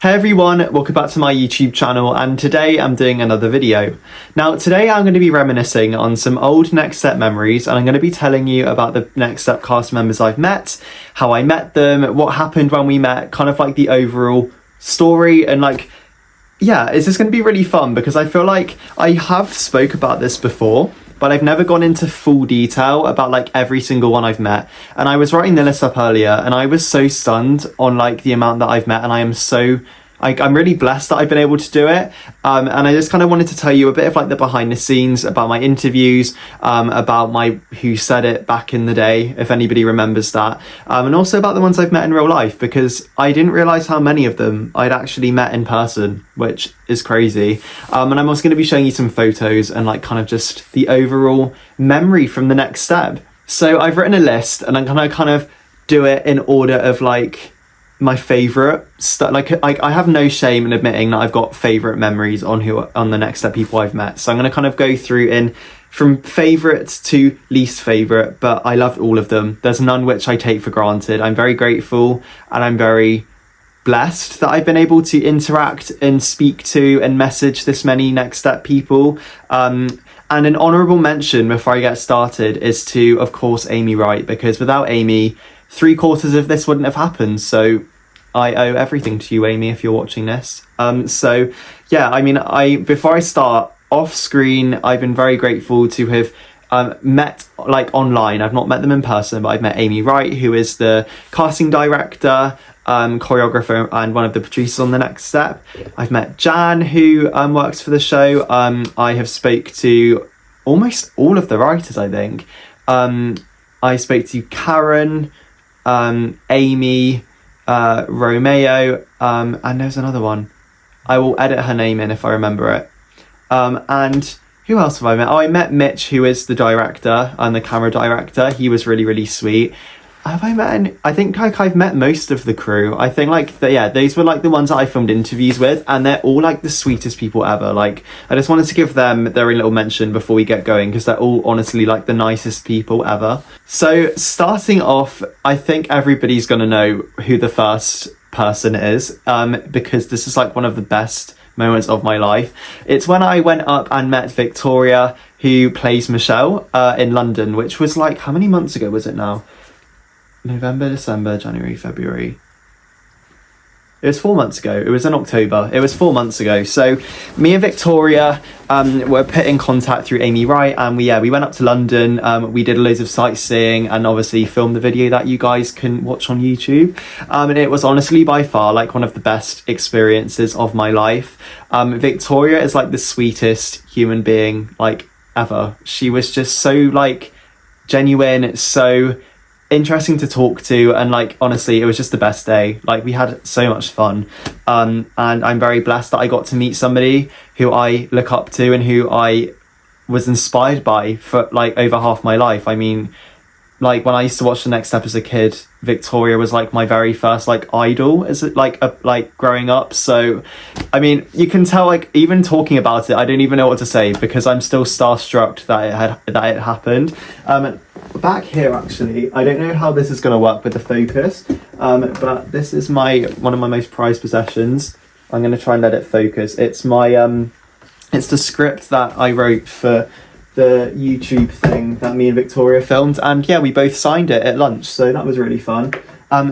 Hey everyone, welcome back to my YouTube channel, and today I'm doing another video. Now today I'm going to be reminiscing on some old Next Step memories, and I'm going to be telling you about the Next Step cast members I've met, how I met them, what happened when we met, kind of like the overall story, and yeah, it's just going to be really fun because I feel like I have spoke about this before, but I've never gone into full detail about every single one I've met. And I was writing the list up earlier and I was so stunned on the amount that I've met, and I am so I'm really blessed that I've been able to do it. And I just kind of wanted to tell you a bit of the behind the scenes about my interviews, about my Who Said It back in the day, if anybody remembers that. And also about the ones I've met in real life, because I didn't realise how many of them I'd actually met in person, which is crazy. And I'm also going to be showing you some photos and kind of just the overall memory from the Next Step. So I've written a list and I'm going to kind of do it in order of my favourite stuff. I have no shame in admitting that I've got favourite memories on the Next Step people I've met. So I'm going to kind of go through from favourites to least favourite, but I loved all of them. There's none which I take for granted. I'm very grateful and I'm very blessed that I've been able to interact and speak to and message this many Next Step people. And an honourable mention before I get started is to, of course, Amy Wright, because without Amy, 3/4 of this wouldn't have happened. So I owe everything to you, Amy, if you're watching this. So yeah, I mean, before I start off screen, I've been very grateful to have met online. I've not met them in person, but I've met Amy Wright, who is the casting director, choreographer, and one of the producers on the Next Step. I've met Jan, who works for the show. I have spoke to almost all of the writers, I think. I spoke to Karen, Amy, Romeo, and there's another one. I will edit her name in if I remember it. And who else have I met? Oh, I met Mitch, who is the director and the camera director. He was really, really sweet. Have I met any? I think I've met most of the crew. I think those were the ones that I filmed interviews with, and they're all the sweetest people ever. I just wanted to give them their own little mention before we get going, because they're all honestly the nicest people ever. So starting off, I think everybody's gonna know who the first person is, because this is one of the best moments of my life. It's when I went up and met Victoria, who plays Michelle, in London, which was how many months ago was it now? November, December, January, February. It was 4 months ago. It was in October. It was 4 months ago. So me and Victoria were put in contact through Amy Wright, and we went up to London. We did loads of sightseeing and obviously filmed the video that you guys can watch on YouTube. And it was honestly by far one of the best experiences of my life. Victoria is the sweetest human being ever. She was just so genuine, so interesting to talk to, and honestly, it was just the best day. We had so much fun, and I'm very blessed that I got to meet somebody who I look up to and who I was inspired by for over half my life. I mean, when I used to watch the Next Step as a kid, Victoria was my very first idol as growing up. So I mean, you can tell even talking about it, I don't even know what to say, because I'm still starstruck that it happened. Back here, actually, I don't know how this is going to work with the focus, but this is one of my most prized possessions. I'm going to try and let it focus. It's it's the script that I wrote for the YouTube thing that me and Victoria filmed, and yeah, we both signed it at lunch, so that was really fun.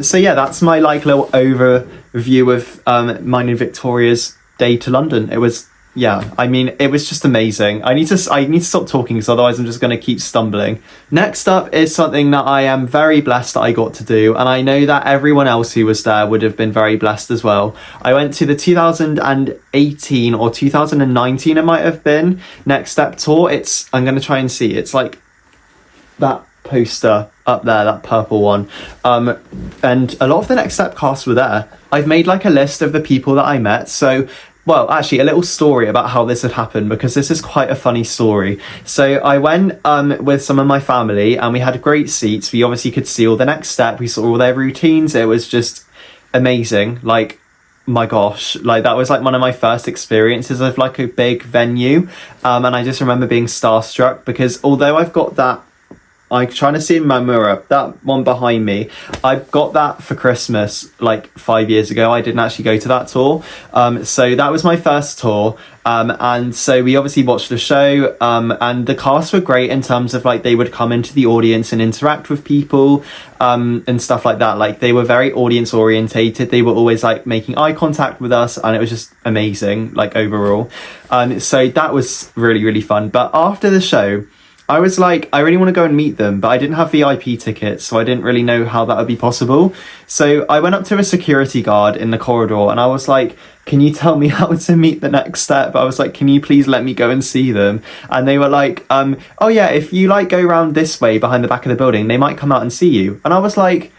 So yeah, that's my little overview of mine and Victoria's day to London. It was, yeah, I mean, it was just amazing. I need to stop talking, because otherwise I'm just going to keep stumbling. Next up is something that I am very blessed that I got to do, and I know that everyone else who was there would have been very blessed as well. I went to the 2018 or 2019, it might have been, Next Step tour. I'm going to try and see. It's that poster up there, that purple one. And a lot of the Next Step cast were there. I've made a list of the people that I met. So, well, actually, a little story about how this had happened, because this is quite a funny story. So I went with some of my family, and we had great seats. We obviously could see all the Next Step. We saw all their routines. It was just amazing. My gosh, that was one of my first experiences of a big venue. And I just remember being starstruck, because although I've got that I'm trying to see in my mirror, that one behind me, I got that for Christmas like 5 years ago. I didn't actually go to that tour. So that was my first tour. And so we obviously watched the show, and the cast were great in terms of like they would come into the audience and interact with people, and stuff like that. Like they were very audience orientated. They were always like making eye contact with us, and it was just amazing, like overall. So that was really, really fun. But after the show, I was like, I really want to go and meet them, but I didn't have VIP tickets, so I didn't really know how that would be possible. So I went up to a security guard in the corridor and I was like, can you tell me how to meet the next step? I was like, can you please let me go and see them? And they were like, oh yeah, if you like go around this way behind the back of the building, they might come out and see you. And I was like,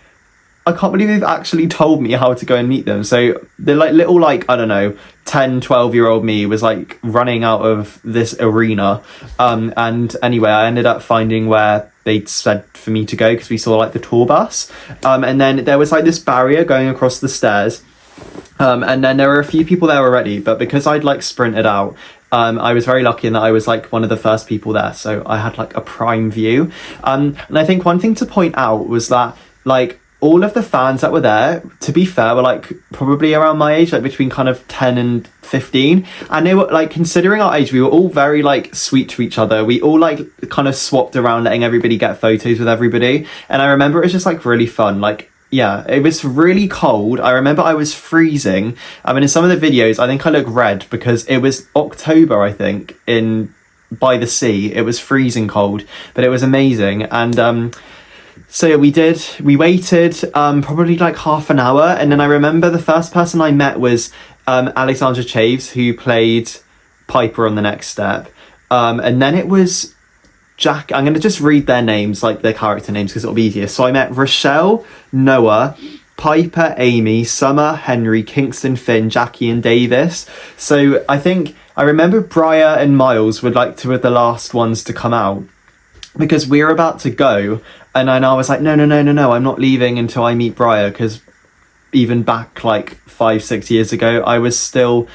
I can't believe they've actually told me how to go and meet them. So the like little, like, I don't know, 10, 12-year-old me was like running out of this arena. And anyway, I ended up finding where they'd said for me to go because we saw like the tour bus. And then there was like this barrier going across the stairs. And then there were a few people there already, but because I'd like sprinted out, I was very lucky in that I was like one of the first people there. So I had like a prime view. And I think one thing to point out was that like, all of the fans that were there, to be fair, were like probably around my age, like between kind of 10 and 15. And they were like, considering our age, we were all very like sweet to each other. We all like kind of swapped around, letting everybody get photos with everybody. And I remember it was just like really fun. Like, yeah, it was really cold. I remember I was freezing. I mean, in some of the videos, I think I look red because it was October, I think, by the sea. It was freezing cold, but it was amazing. And, so yeah, we waited probably like half an hour, and then I remember the first person I met was Alexandra Chaves, who played Piper on The Next Step, and then it was Jack. I'm going to just read their names, like their character names, because it'll be easier. So I met Rochelle, Noah, Piper, Amy, Summer, Henry, Kingston, Finn, Jackie and Davis. So I remember Briar and Miles were like two of the last ones to come out, because we were about to go, and I was like, no, I'm not leaving until I meet Briar, because even back like 5-6 years ago, I still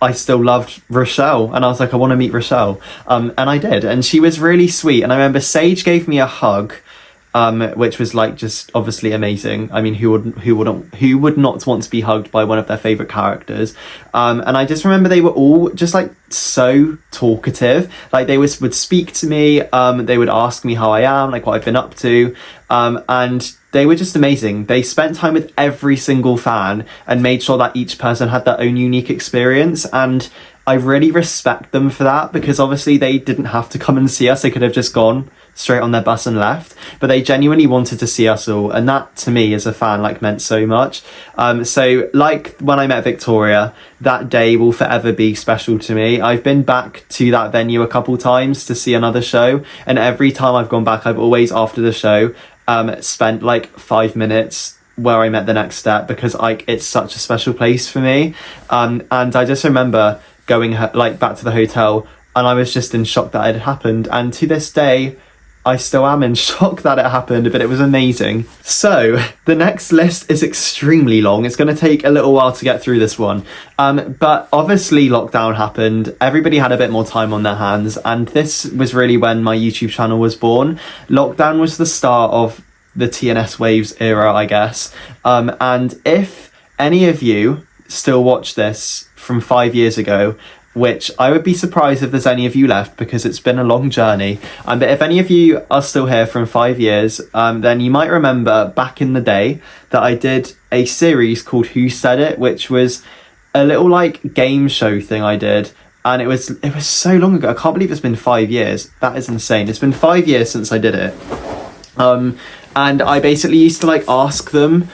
loved Rochelle, and I was like, I want to meet Rochelle, and I did, and she was really sweet. And I remember Sage gave me a hug, which was like just obviously amazing. I mean, who would not want to be hugged by one of their favorite characters? And I just remember they were all just like so talkative. Like they would speak to me. They would ask me how I am, like what I've been up to, and they were just amazing. They spent time with every single fan and made sure that each person had their own unique experience. And I really respect them for that, because obviously they didn't have to come and see us. They could have just gone straight on their bus and left, but they genuinely wanted to see us all, and that to me as a fan like meant so much. So like when I met Victoria, that day will forever be special to me. I've been back to that venue a couple times to see another show, and every time I've gone back, I've always, after the show, spent like 5 minutes where I met The Next Step, because like it's such a special place for me. And I just remember going like back to the hotel, and I was just in shock that it had happened, and to this day I still am in shock that it happened, but it was amazing. So the next list is extremely long. It's going to take a little while to get through this one. But obviously lockdown happened. Everybody had a bit more time on their hands. And this was really when my YouTube channel was born. Lockdown was the start of the tnswaves era, I guess. And if any of you still watch this from 5 years ago, which I would be surprised if there's any of you left, because it's been a long journey. But if any of you are still here from 5 years, then you might remember back in the day that I did a series called Who Said It, which was a little like game show thing I did. And it was so long ago. I can't believe it's been 5 years. That is insane. It's been 5 years since I did it. And I basically used to like ask them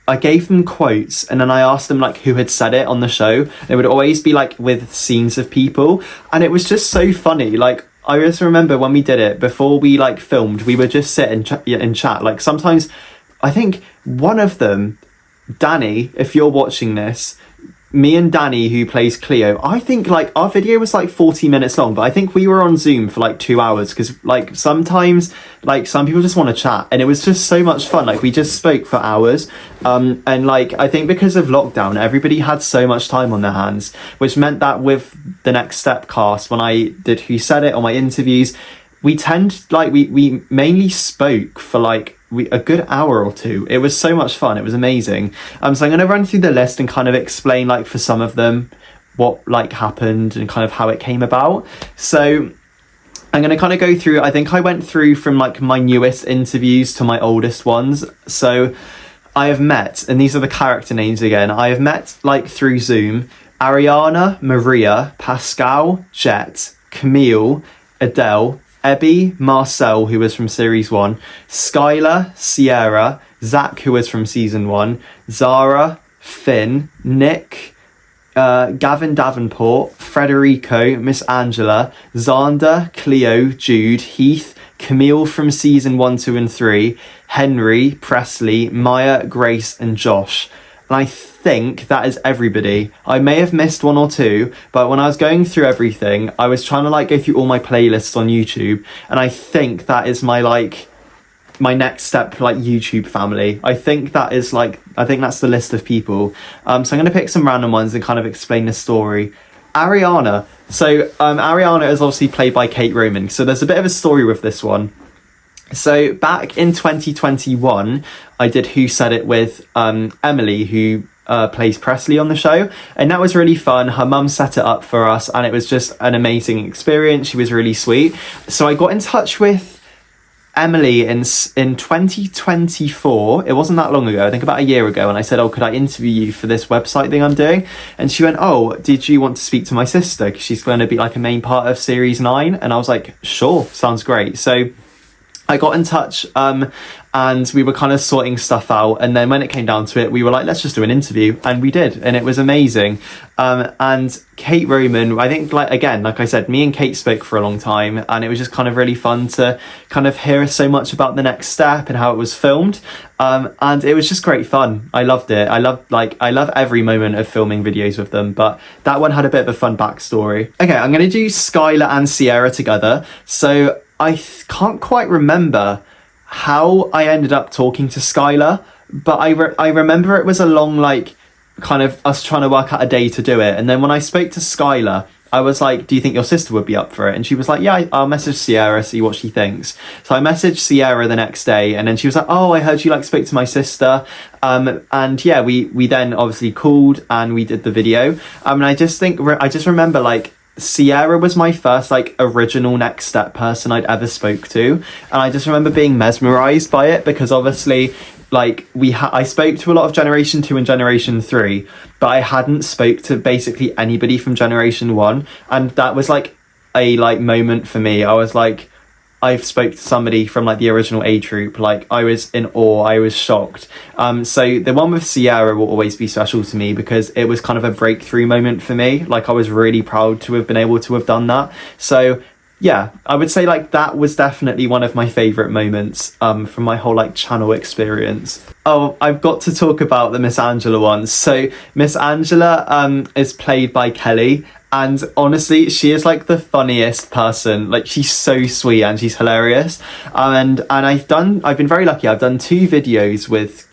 I gave them quotes, and then I asked them like who had said it on the show. It would always be like with scenes of people, and it was just so funny. Like I just remember when we did it, before we like filmed, we would just sit and chat. Like sometimes I think one of them, Danny, if you're watching this, me and Danny, who plays Cleo, I think like our video was like 40 minutes long, but I think we were on Zoom for like 2 hours, because like sometimes like some people just want to chat, and it was just so much fun. Like we just spoke for hours, and like I think because of lockdown, everybody had so much time on their hands, which meant that with the Next Step cast, when I did Who Said It on my interviews, we mainly spoke for like a good hour or two. It was so much fun. It was amazing. So I'm going to run through the list and kind of explain like for some of them what like happened and kind of how it came about. So I'm going to kind of go through, I think I went through from like my newest interviews to my oldest ones. So I have met, and these are the character names again, I have met like through Zoom, Ariana, Maria, Pascal, Jet, Camille, Adele, Ebby, Marcel, who was from series 1, Skylar, Sierra, Zach, who was from season 1, Zara, Finn, Nick, Gavin Davenport, Frederico, Miss Angela, Xander, Cleo, Jude, Heath, Camille from season 1, 2 and 3, Henry, Presley, Maya, Grace and Josh. And I think that is everybody. I may have missed one or two, but when I was going through everything, I was trying to like go through all my playlists on YouTube, and I think that is my next step, like YouTube family. I think that's the list of people. So I'm going to pick some random ones and kind of explain the story. Ariana. So Ariana is obviously played by Kate Roman. So there's a bit of a story with this one. So back in 2021, I did Who Said It with Emily, who plays Presley on the show, and that was really fun. Her mum set it up for us, and it was just an amazing experience. She was really sweet. So I got in touch with Emily in 2024. It wasn't that long ago, I think about a year ago, and I said, oh, could I interview you for this website thing I'm doing? And she went, oh, did you want to speak to my sister, because she's going to be like a main part of series 9? And I was like, sure, sounds great. So I got in touch and we were kind of sorting stuff out, and then when it came down to it, we were like, let's just do an interview, and we did, and it was amazing. And Kate Roman, I think, like I said, me and Kate spoke for a long time, and it was just kind of really fun to kind of hear so much about the next step and how it was filmed, and it was just great fun. I loved it. I love every moment of filming videos with them, but that one had a bit of a fun backstory. Okay, I'm going to do Skylar and Sierra together. So I can't quite remember how I ended up talking to Skylar, but I remember it was a long, like, kind of us trying to work out a day to do it. And then when I spoke to Skylar, I was like, do you think your sister would be up for it? And she was like, yeah, I'll message Sierra, see what she thinks. So I messaged Sierra the next day, and then she was like, oh, I heard you like spoke to my sister. And yeah, we then obviously called and we did the video. And I just remember like, Sierra was my first like original Next Step person I'd ever spoke to, and I just remember being mesmerized by it, because obviously like I spoke to a lot of Generation 2 and Generation 3, but I hadn't spoke to basically anybody from Generation 1, and that was like a like moment for me. I was like, I've spoke to somebody from like the original A Troop, like I was in awe, I was shocked. So the one with Sierra will always be special to me, because it was kind of a breakthrough moment for me. Like I was really proud to have been able to have done that. So yeah, I would say like that was definitely one of my favourite moments from my whole like channel experience. Oh, I've got to talk about the Miss Angela one. So Miss Angela is played by Kelly. And honestly, she is like the funniest person. Like she's so sweet and she's hilarious. And I've been very lucky. I've done 2 videos with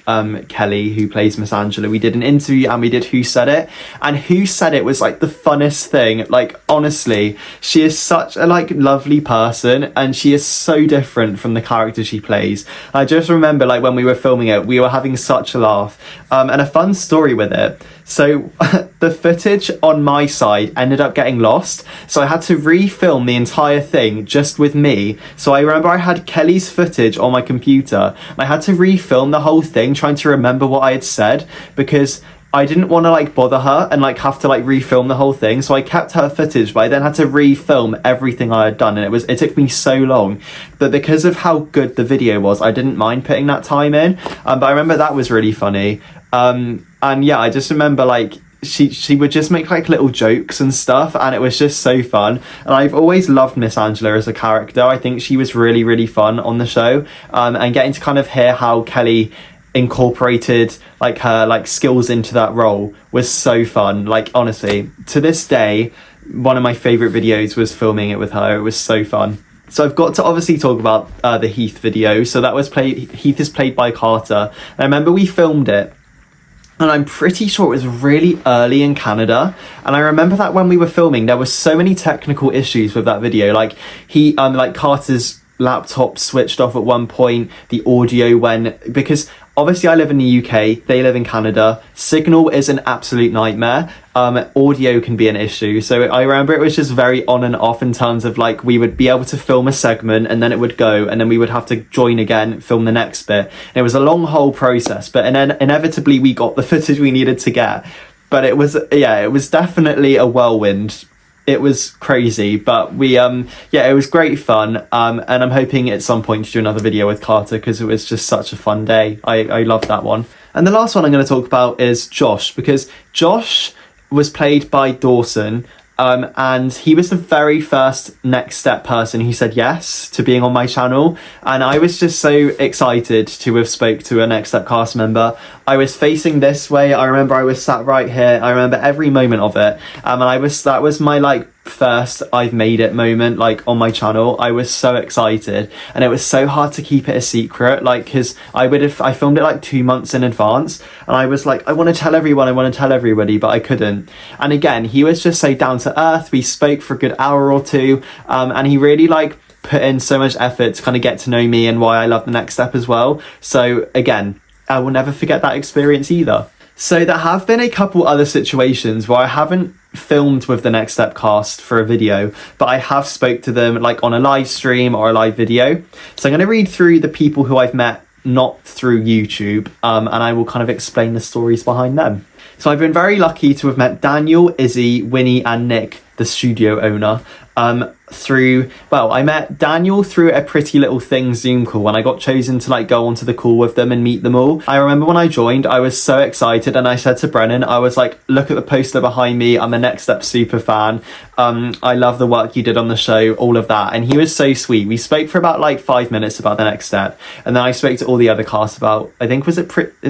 Kelly, who plays Miss Angela. We did an interview and we did Who Said It. And Who Said It was like the funnest thing. Like honestly, she is such a like lovely person, and she is so different from the character she plays. I just remember like when we were filming it, we were having such a laugh and a fun story with it. So the footage on my side ended up getting lost, so I had to refilm the entire thing just with me. So I remember I had Kelly's footage on my computer, and I had to refilm the whole thing trying to remember what I had said, because I didn't want to like bother her and like have to like refilm the whole thing. So I kept her footage, but I then had to refilm everything I had done, and it took me so long. But because of how good the video was, I didn't mind putting that time in. But I remember that was really funny. And yeah, I just remember like she would just make like little jokes and stuff, and it was just so fun. And I've always loved Miss Angela as a character. I think she was really, really fun on the show, and getting to kind of hear how Kelly incorporated like her like skills into that role was so fun. Like honestly, to this day, one of my favorite videos was filming it with her. It was so fun. So I've got to obviously talk about the Heath video. So that was Heath is played by Carter. I remember we filmed it, and I'm pretty sure it was really early in Canada. And I remember that when we were filming, there were so many technical issues with that video. Like Carter's laptop switched off at one point, the audio because obviously I live in the UK, they live in Canada, signal is an absolute nightmare. Audio can be an issue, so I remember it was just very on and off in terms of like we would be able to film a segment and then it would go and then we would have to join again, film the next bit, and it was a long whole process, but then inevitably we got the footage we needed to get. But it was definitely a whirlwind. It was crazy, but it was great fun. And I'm hoping at some point to do another video with Carter because it was just such a fun day. I loved that one. And the last one I'm going to talk about is Josh, because Josh was played by Dawson. And he was the very first Next Step person who said yes to being on my channel. And I was just so excited to have spoke to a Next Step cast member. I was facing this way. I remember I was sat right here. I remember every moment of it. And that was my first I've made it moment on my channel. I was so excited, and it was so hard to keep it a secret, because I filmed it 2 months in advance, and I was like, I want to tell everybody, but I couldn't. And again, he was just so down to earth. We spoke for a good hour or two, and he really put in so much effort to kind of get to know me and why I love the Next Step as well. So again, I will never forget that experience either. So there have been a couple other situations where I haven't filmed with the Next Step cast for a video, but I have spoke to them on a live stream or a live video. So I'm going to read through the people who I've met not through YouTube, and I will kind of explain the stories behind them. So I've been very lucky to have met Daniel, Izzy, Winnie and Nick, the studio owner, I met Daniel through a Pretty Little Thing Zoom call when I got chosen to go onto the call with them and meet them all. I remember when I joined, I was so excited, and I said to Brennan, I was like, look at the poster behind me, I'm a Next Step super fan. I love the work you did on the show, all of that. And he was so sweet. We spoke for about 5 minutes about the Next Step, and then I spoke to all the other cast about, I think, is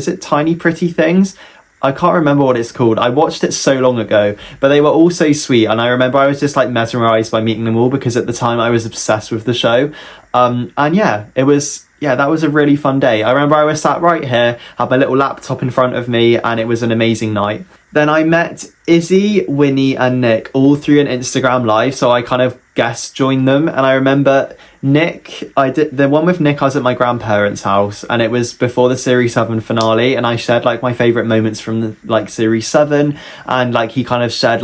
it Tiny Pretty Things? I can't remember what it's called. I watched it so long ago, but they were all so sweet. And I remember I was just mesmerized by meeting them all, because at the time I was obsessed with the show. That was a really fun day. I remember I was sat right here, had my little laptop in front of me, and it was an amazing night. Then I met Izzy, Winnie and Nick all through an Instagram live, so I kind of guest joined them. And I remember Nick, I did the one with Nick, I was at my grandparents' house, and it was before the Series 7 finale, and I shared my favourite moments from the Series 7, and he kind of shared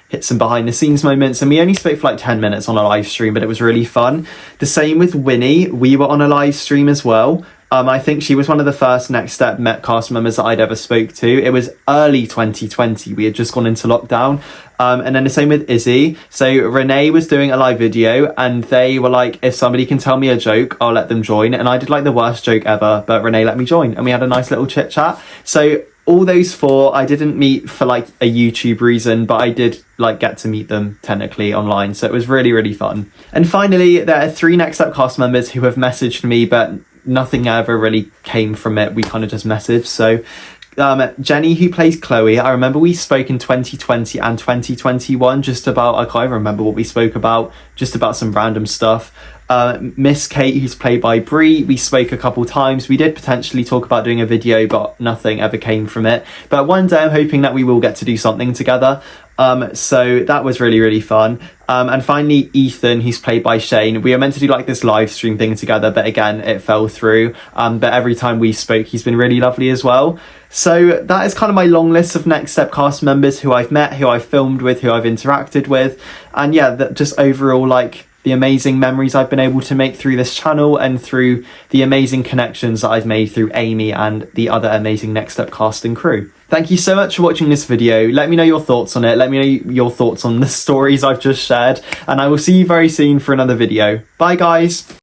hit some behind the scenes moments, and we only spoke for 10 minutes on a live stream, but it was really fun. The same with Winnie, we were on a live stream as well. I think she was one of the first Next Step Met cast members that I'd ever spoke to. It was early 2020. We had just gone into lockdown. And then the same with Izzy. So Renee was doing a live video, and they were like, if somebody can tell me a joke, I'll let them join. And I did the worst joke ever, but Renee let me join, and we had a nice little chit chat. So all those four I didn't meet for a YouTube reason, but I did get to meet them technically online. So it was really, really fun. And finally, there are 3 Next Step cast members who have messaged me, but nothing ever really came from it. We kind of just messaged. So Jenny, who plays Chloe, I remember we spoke in 2020 and 2021 just about, I can't even remember what we spoke about, just about some random stuff. Miss Kate, who's played by Brie, we spoke a couple times. We did potentially talk about doing a video, but nothing ever came from it. But one day I'm hoping that we will get to do something together. So that was really, really fun. And finally, Ethan, who's played by Shane, we were meant to do this live stream thing together, but again, it fell through. But every time we spoke, he's been really lovely as well. So that is kind of my long list of Next Step cast members who I've met, who I've filmed with, who I've interacted with. And yeah, that just overall the amazing memories I've been able to make through this channel, and through the amazing connections that I've made through Amy and the other amazing Next Step cast and crew. Thank you so much for watching this video. Let me know your thoughts on it. Let me know your thoughts on the stories I've just shared, and I will see you very soon for another video. Bye guys.